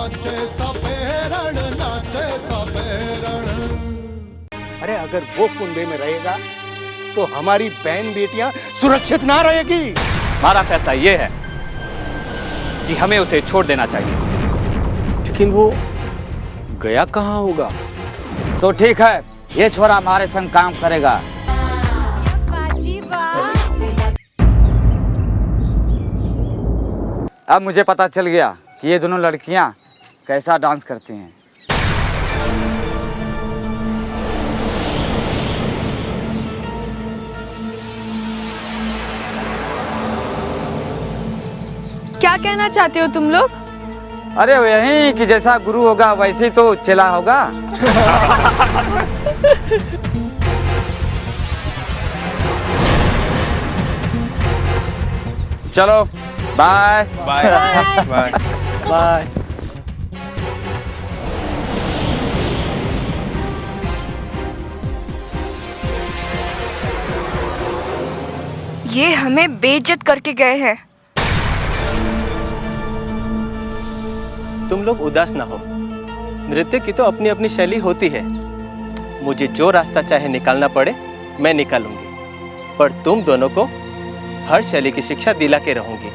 नाचे सपेरण, नाचे सपेरण। अरे अगर वो कुंबे में रहेगा तो हमारी बहन बेटियां सुरक्षित ना रहेगी। हमारा फैसला ये है कि हमें उसे छोड़ देना चाहिए। लेकिन वो गया कहाँ होगा? तो ठीक है, ये छोरा हमारे संग काम करेगा। अब मुझे पता चल गया कि ये दोनों लड़कियां कैसा डांस करती हैं। क्या कहना चाहते हो तुम लोग? अरे यही कि जैसा गुरु होगा वैसे ही तो चेला होगा। चलो बाय बाय बाय बाय। ये हमें बेइज्जत करके गए हैं। तुम लोग उदास ना हो, नृत्य की तो अपनी अपनी शैली होती है। मुझे जो रास्ता चाहे निकालना पड़े मैं निकालूंगी, पर तुम दोनों को हर शैली की शिक्षा दिला के रहूंगी,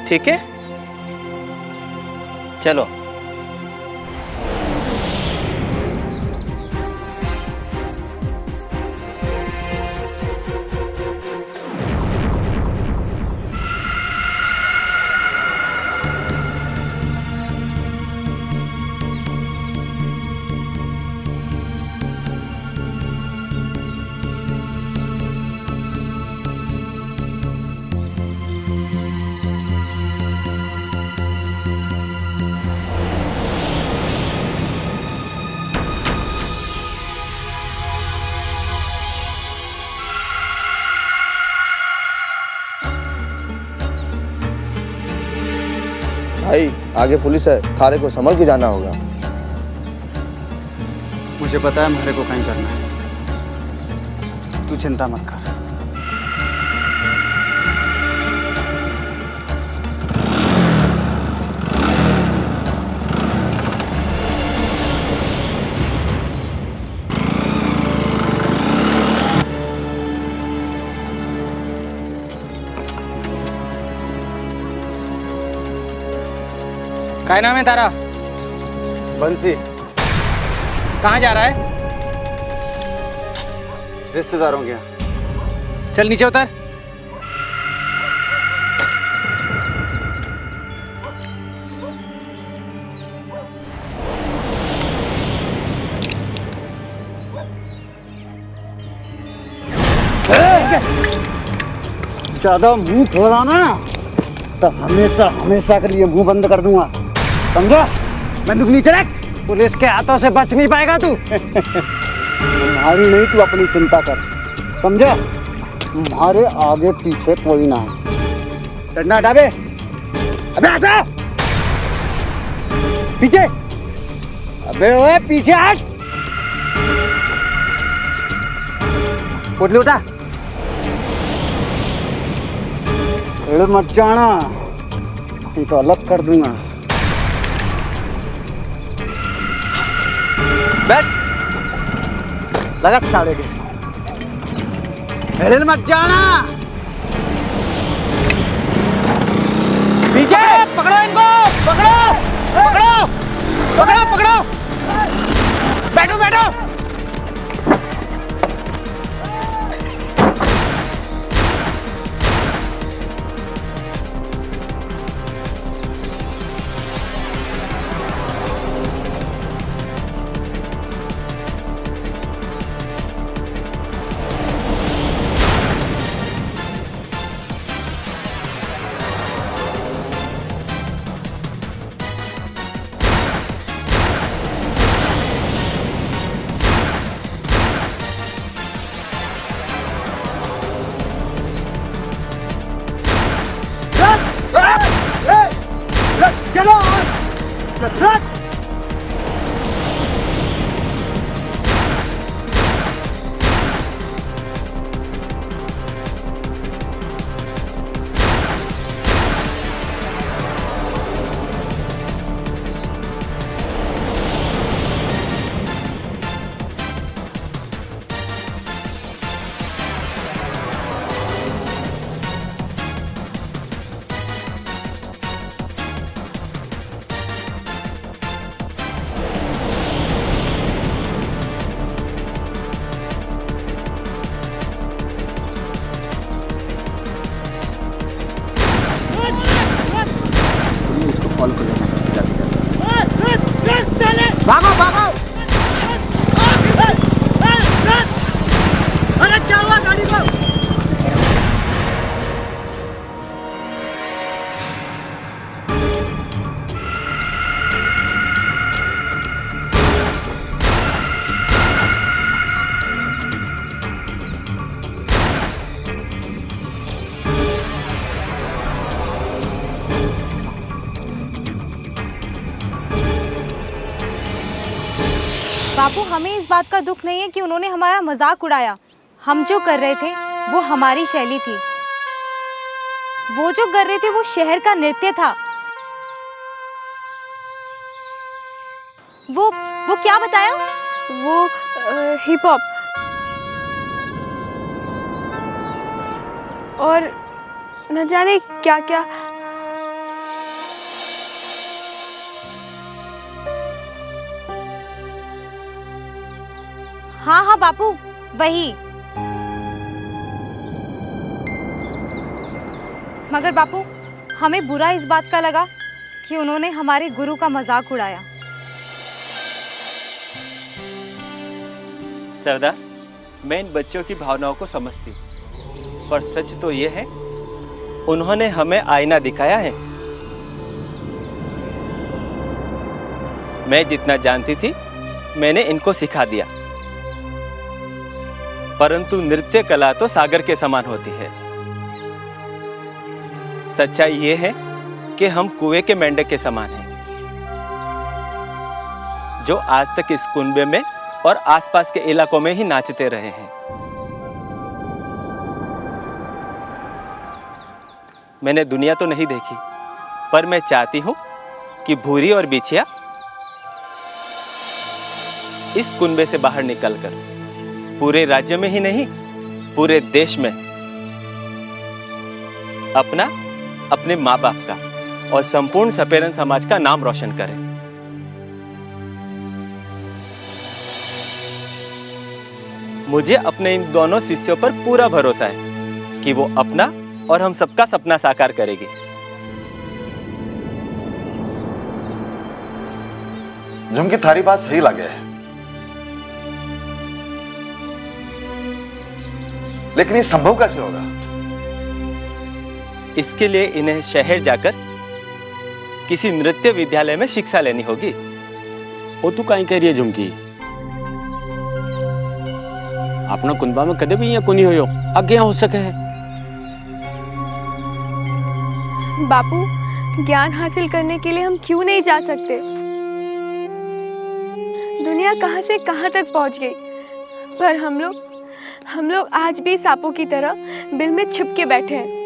ठीक है? चलो। भाई आगे पुलिस है, थारे को संभल के जाना होगा। मुझे पता है हमारे को कहीं करना है, तू चिंता मत कर। क्या नाम है तारा? बंसी। कहाँ जा रहा है? रिश्तेदारों के यहाँ। चल नीचे उतर। ज्यादा मुंह खोला ना तो हमेशा हमेशा के लिए मुंह बंद कर दूंगा, समझा? बंदूक नीचे रख, पुलिस के हाथों से बच नहीं पाएगा तू। तुम्हारी नहीं, तू अपनी चिंता कर, समझा? तुम्हारे आगे पीछे कोई ना है। डरना हटा बे, अबे हटा पीछे, अबे ओए पीछे हट। पोटली उठा, एड़ मत जाना, नहीं तो अलग कर दूंगा। बैठ, लगा साड़े के, एड़ मत जाना। पीछे पकड़ो इनको, पकड़ो पकड़ो पकड़ो पकड़ो, बैठो बैठो। हॉल को लेना है। भागो भागो। अरे क्या हुआ गाड़ी को? बापू, हमें इस बात का दुख नहीं है कि उन्होंने हमारा मजाक उड़ाया। हम जो कर रहे थे वो हमारी शैली थी। वो जो कर रहे थे वो शहर का नृत्य था। वो क्या बताया? वो हिप हॉप और न जाने क्या क्या। हाँ हाँ बापू, वही। मगर बापू, हमें बुरा इस बात का लगा कि उन्होंने हमारे गुरु का मजाक उड़ाया। सरदार, मैं इन बच्चों की भावनाओं को समझती हूँ, पर सच तो ये है उन्होंने हमें आईना दिखाया है। मैं जितना जानती थी मैंने इनको सिखा दिया, परंतु नृत्य कला तो सागर के समान होती है। सच्चाई ये है कि हम कुएं के मेंढक के समान हैं, जो आज तक इस कुनबे में और आसपास के इलाकों में ही नाचते रहे हैं। मैंने दुनिया तो नहीं देखी, पर मैं चाहती हूं कि भूरी और बिछिया इस कुनबे से बाहर निकलकर पूरे राज्य में ही नहीं, पूरे देश में अपना, अपने माँ बाप का और संपूर्ण सपेरन समाज का नाम रोशन करें। मुझे अपने इन दोनों शिष्यों पर पूरा भरोसा है कि वो अपना और हम सबका सपना साकार करेगी। झुमकी, थारी बात सही लगे है, लेकिन ये संभव कैसे होगा? इसके लिए इन्हें शहर जाकर किसी नृत्य विद्यालय में शिक्षा लेनी होगी। वो तू कहीं कह रही है झुमकी? अपना कुनबा में कदे भी यहाँ कुनी हो आगे यहाँ हो सके है। बापू, ज्ञान हासिल करने के लिए हम क्यों नहीं जा सकते? दुनिया कहां से कहां तक पहुंच गई, पर हम लोग आज भी सांपों की तरह बिल में छिप के बैठे हैं।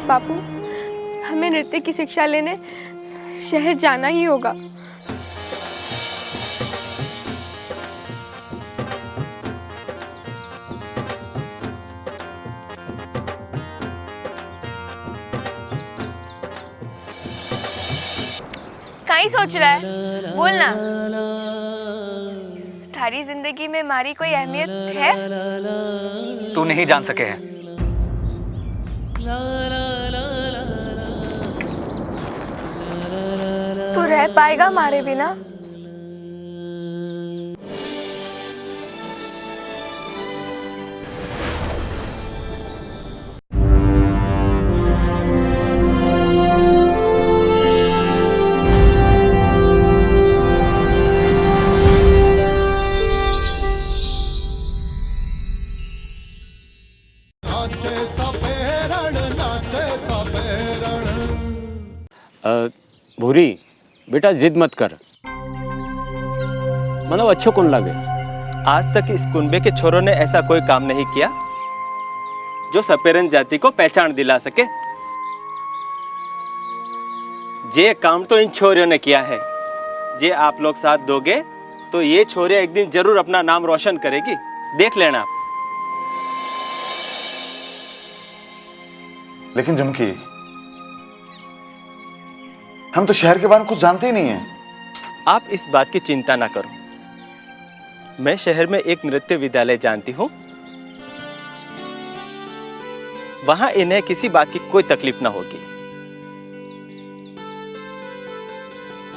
बापू, हमें नृत्य की शिक्षा लेने शहर जाना ही होगा। काई सोच रहा है? बोलना। थारी जिंदगी में मारी कोई अहमियत है? तू नहीं जान सके हैं। तू रह पाएगा मारे बिना? नाचे सपेरण, नाचे सपेरण। भूरी बेटा, जिद मत कर, मतलब अच्छो कौन लगे। आज तक इस कुनबे के छोरों ने ऐसा कोई काम नहीं किया जो सपेरन जाति को पहचान दिला सके। जे काम तो इन छोरियों ने किया है। जे आप लोग साथ दोगे तो ये छोरियां एक दिन जरूर अपना नाम रोशन करेगी, देख लेना आप। लेकिन झुमकी, हम तो शहर के बारे में कुछ जानते ही नहीं है। आप इस बात की चिंता ना करो। मैं शहर में एक नृत्य विद्यालय जानती हूँ, वहां इन्हें किसी बात की कोई तकलीफ ना होगी।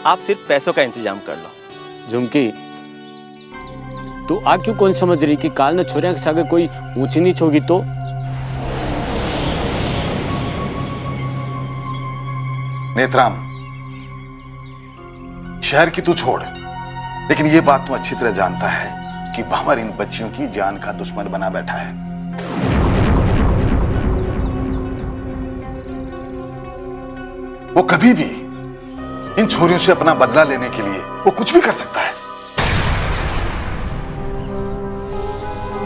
आप सिर्फ पैसों का इंतजाम कर लो। झुमकी, तू आ क्यों कौन समझ रही कि काल न छोरिया के सागे कोई ऊंची नीच होगी तो? नेत्राम, शहर की तू छोड़, लेकिन ये बात तू अच्छी तरह जानता है कि भंवर इन बच्चियों की जान का दुश्मन बना बैठा है। वो कभी भी इन छोरियों से अपना बदला लेने के लिए वो कुछ भी कर सकता है।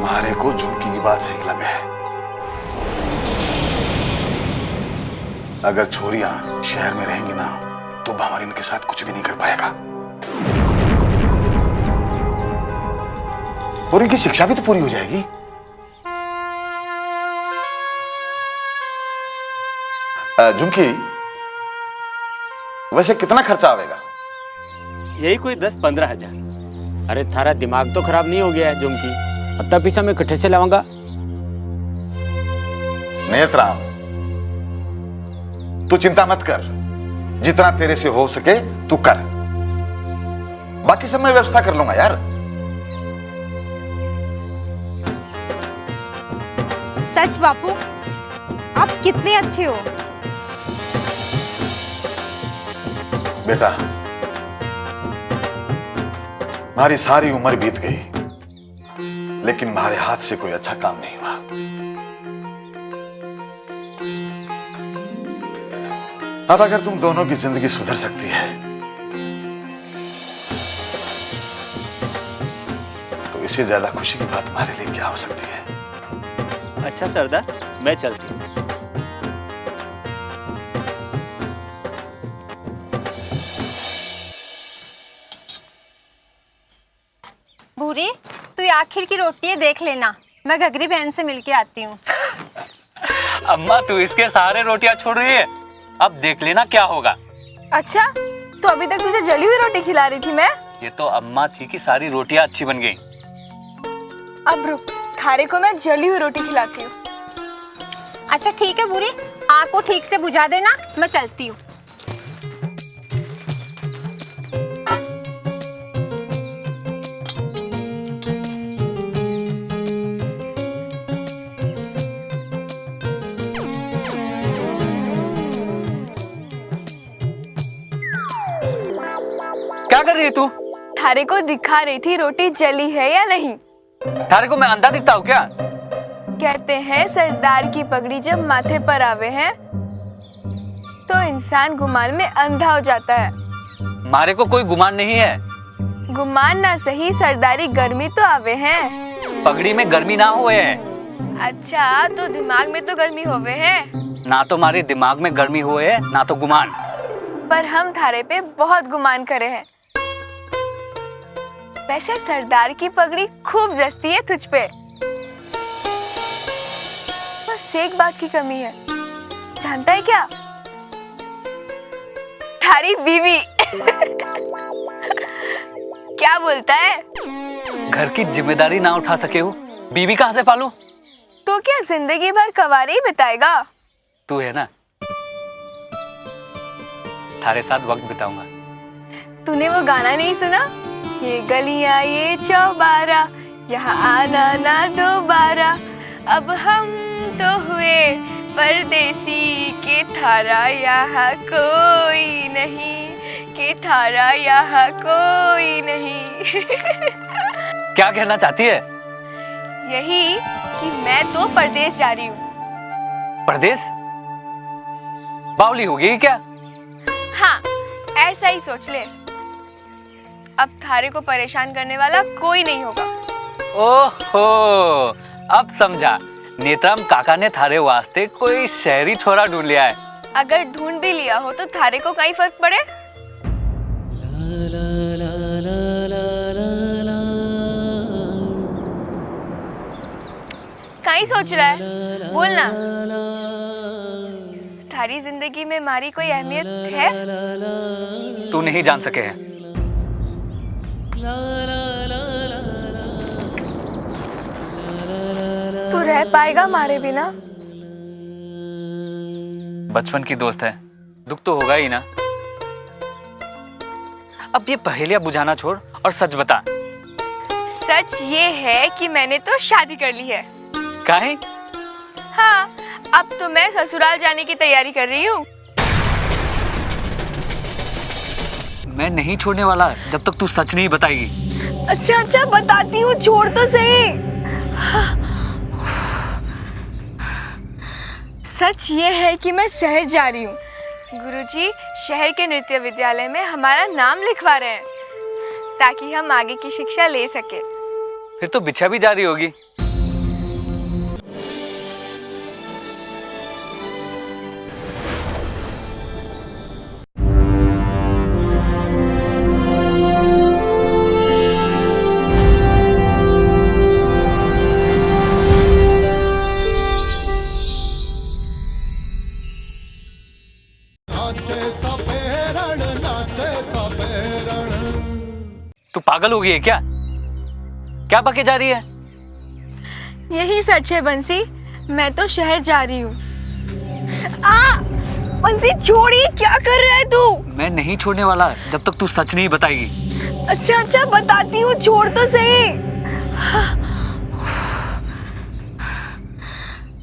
मारे को झुमकी की बात सही लगे है। अगर छोरियां शहर में रहेंगी ना तो भंवर इनके साथ कुछ भी नहीं कर पाएगा, और इनकी शिक्षा भी तो पूरी हो जाएगी। झुमकी, वैसे कितना खर्चा आवेगा? यही कोई 10-15 हजार। अरे थारा दिमाग तो खराब नहीं हो गया है झुमकी? अत्ता पैसा मैं कट्ठे से लाऊंगा? नेत्राम, तू चिंता मत कर, जितना तेरे से हो सके तू कर, बाकी सब मैं व्यवस्था कर लूंगा यार। सच बापू, आप कितने अच्छे हो। बेटा, हमारी सारी उम्र बीत गई, लेकिन हमारे हाथ से कोई अच्छा काम नहीं हुआ। अब अगर तुम दोनों की जिंदगी सुधर सकती है तो इससे ज्यादा खुशी की बात हमारे लिए क्या हो सकती है। अच्छा सरदार, मैं चलती हूँ। भूरी, तू आखिर की रोटी देख लेना, मैं घगरी बहन से मिलके आती हूँ। अम्मा, तू इसके सारे रोटियां छोड़ रही है, अब देख लेना क्या होगा। अच्छा, तो अभी तक तुझे जली हुई रोटी खिला रही थी मैं? ये तो अम्मा थी कि सारी रोटियां अच्छी बन गई। अब रुक, थारे को मैं जली हुई रोटी खिलाती हूँ। अच्छा ठीक है भूरी, आग को ठीक से बुझा देना, मैं चलती हूँ। क्या कर रही है तू? थारे को दिखा रही थी रोटी जली है या नहीं। थारे को मैं अंधा दिखता हूँ क्या? कहते हैं सरदार की पगड़ी जब माथे पर आवे है तो इंसान गुमान में अंधा हो जाता है। मारे को कोई गुमान नहीं है। गुमान ना सही, सरदारी गर्मी तो आवे हैं। पगड़ी में गर्मी ना हुए है। अच्छा, तो दिमाग में तो गर्मी होवे हैं। ना तो हमारे दिमाग में गर्मी हुए है, ना तो गुमान। पर हम थारे पे बहुत गुमान करे हैं। वैसे सरदार की पगड़ी खूब जचती है तुझ पे। बस एक बात की कमी है, जानता है क्या? थारी बीवी। क्या बोलता है? घर की जिम्मेदारी ना उठा सके हो, बीवी कहाँ से पालूं? तो क्या जिंदगी भर कवारे ही बिताएगा? तू है ना, थारे साथ वक्त बिताऊंगा। तूने वो गाना नहीं सुना? ये गलियां ये चौबारा, यहाँ आना ना दोबारा, अब हम तो हुए परदेसी, के थारा यहाँ कोई नहीं, के थारा यहाँ कोई नहीं। क्या कहना चाहती है? यही कि मैं तो परदेश जा रही हूँ। परदेश? बावली हो गई क्या? हाँ, ऐसा ही सोच ले। अब थारे को परेशान करने वाला कोई नहीं होगा। ओहो, अब समझा। नेत्राम काका ने थारे वास्ते कोई शहरी छोरा ढूंढ लिया है। अगर ढूंढ भी लिया हो तो थारे को कहीं फर्क पड़े? कहीं सोच रहा है? बोलना। थारी जिंदगी में हमारी कोई अहमियत है? तू नहीं जान सके हैं। रह पाएगा हमारे बिना? बचपन की दोस्त है, दुख तो होगा ही ना। अब ये पहेलियां बुझाना छोड़ और सच बता। सच ये है कि मैंने तो शादी कर ली है। काहे? हाँ, अब तो मैं ससुराल जाने की तैयारी कर रही हूँ। मैं नहीं छोड़ने वाला जब तक तू सच नहीं बताएगी। अच्छा बताती हूँ, छोड़ तो सही। सच ये है कि मैं शहर जा रही हूँ। गुरुजी शहर के नृत्य विद्यालय में हमारा नाम लिखवा रहे हैं ताकि हम आगे की शिक्षा ले सके। फिर तो बिछा भी जा रही होगी। नाचे सपेरण नाचे सपेरण। तू पागल हो गई है क्या? क्या बके जा रही है? यही सच है बंसी, मैं तो शहर जा रही हूँ। बंसी छोड़िए, क्या कर रहा है तू? मैं नहीं छोड़ने वाला जब तक तू सच नहीं बताएगी। अच्छा बताती हूँ, छोड़ तो सही।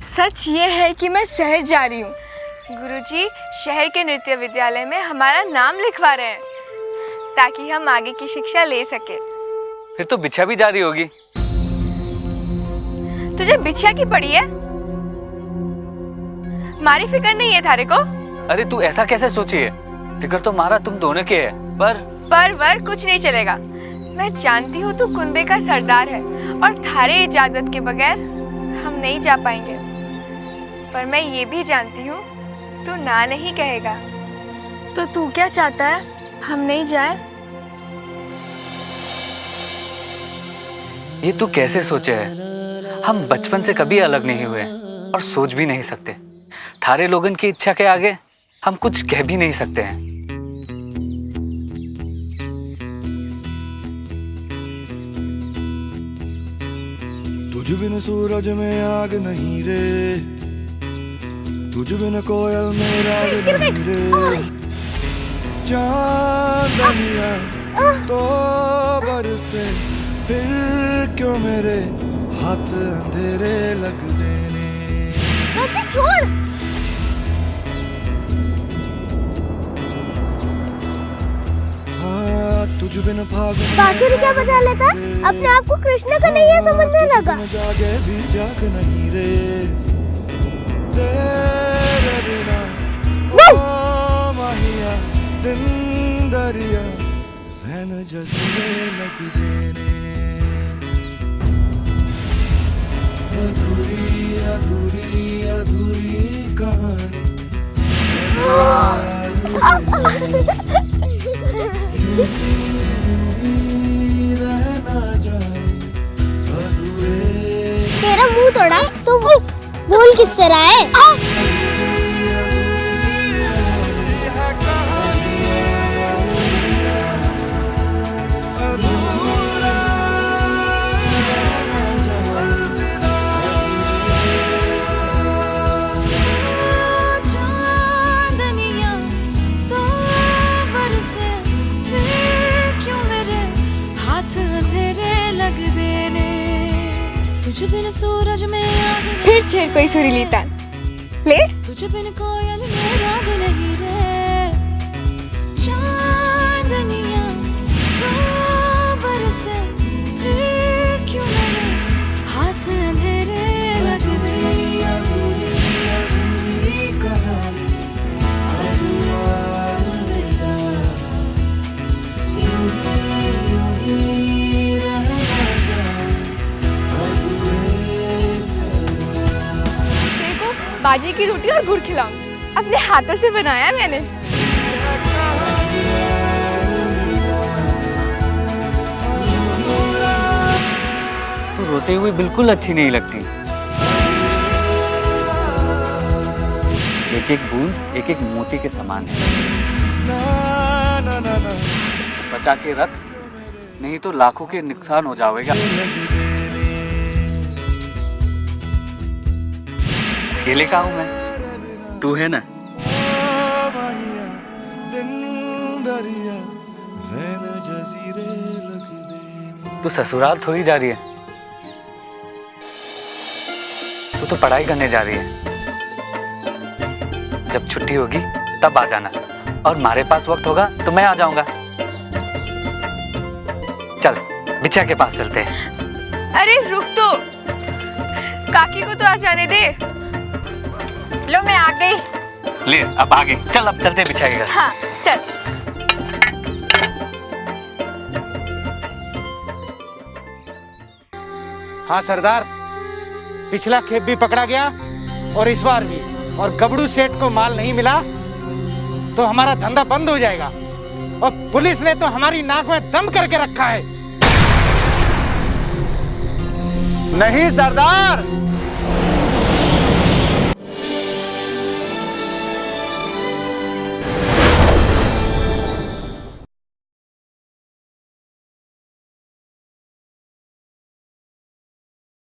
सच ये है कि मैं शहर जा रही हूँ। गुरुजी शहर के नृत्य विद्यालय में हमारा नाम लिखवा रहे हैं ताकि हम आगे की शिक्षा ले सके। फिर तो बिछा भी जा रही होगी। तुझे बिछिया की पड़ी है? मारी फिक्र नहीं है थारे को? अरे तू ऐसा कैसे सोची है? फिक्र तो मारा तुम दोनों के है, पर वर कुछ नहीं चलेगा। मैं जानती हूँ तू कुनबे का सरदार है और थारे इजाजत के बगैर हम नहीं जा पाएंगे। पर मैं ये भी जानती हूँ तू ना नहीं कहेगा। तो तू क्या चाहता है, हम नहीं जाए? ये तू कैसे सोचे है? हम बचपन से कभी अलग नहीं हुए और सोच भी नहीं सकते। थारे लोगन की इच्छा के आगे हम कुछ कह भी नहीं सकते हैं। तुझ बिन सूरज में आग नहीं रे, तुझ बिन कोयल में राग नहीं रे। चांदनिया तो बरसे फिर क्यों मेरे हाथ अंधेरे लग देने। वैसे छोड़। हाँ तुझ बिन फागुन बांसुरी क्या बजा लेता है? अपने आप को कृष्ण का नहीं है समझने लगा। जागे भी जाग नहीं रे, तेरे बिना ओ माहिया दिन दरिया नैन जज़्बे लग देने। अधूरी अधूरी अधूरी कहानी रहना जाए अधूरे। तेरा मुंह तोड़ा तो बोल किससे रहा है? फिर छेड़ कोई सुरीली तान ले। तुझे बिन कोयल में राग नहीं रे, चांदनिया तो बरसे फिर क्यों मेरे हाथ अंधेरे लग गए। अधूरी कहानी अधूरा अलविदा, यूं ही रहना जाए अधूरे सदा। देखो बाजी की रोटी और गुड़ खिलाऊं, अपने हाथों से बनाया मैंने। तो रोते हुए बिल्कुल अच्छी नहीं लगती। एक एक बूंद एक एक मोती के समान है। बचा के रख, नहीं तो लाखों के नुकसान हो जाएगा। अकेले का हूं मैं, तू है ना। तू ससुराल थोड़ी जा रही है, तू तो पढ़ाई करने जा रही है। जब छुट्टी होगी तब आ जाना, और हमारे पास वक्त होगा तो मैं आ जाऊंगा। चल बिछिया के पास चलते हैं। अरे रुक तो, काकी को तो आ जाने दे। लो मैं आ गई। ले अब आगे चल, अब चलते हैं बिछिया के घर। हाँ चल। हाँ सरदार, पिछला खेप भी पकड़ा गया और इस बार भी, और गबड़ू सेठ को माल नहीं मिला तो हमारा धंधा बंद हो जाएगा, और पुलिस ने तो हमारी नाक में दम करके रखा है। नहीं सरदार,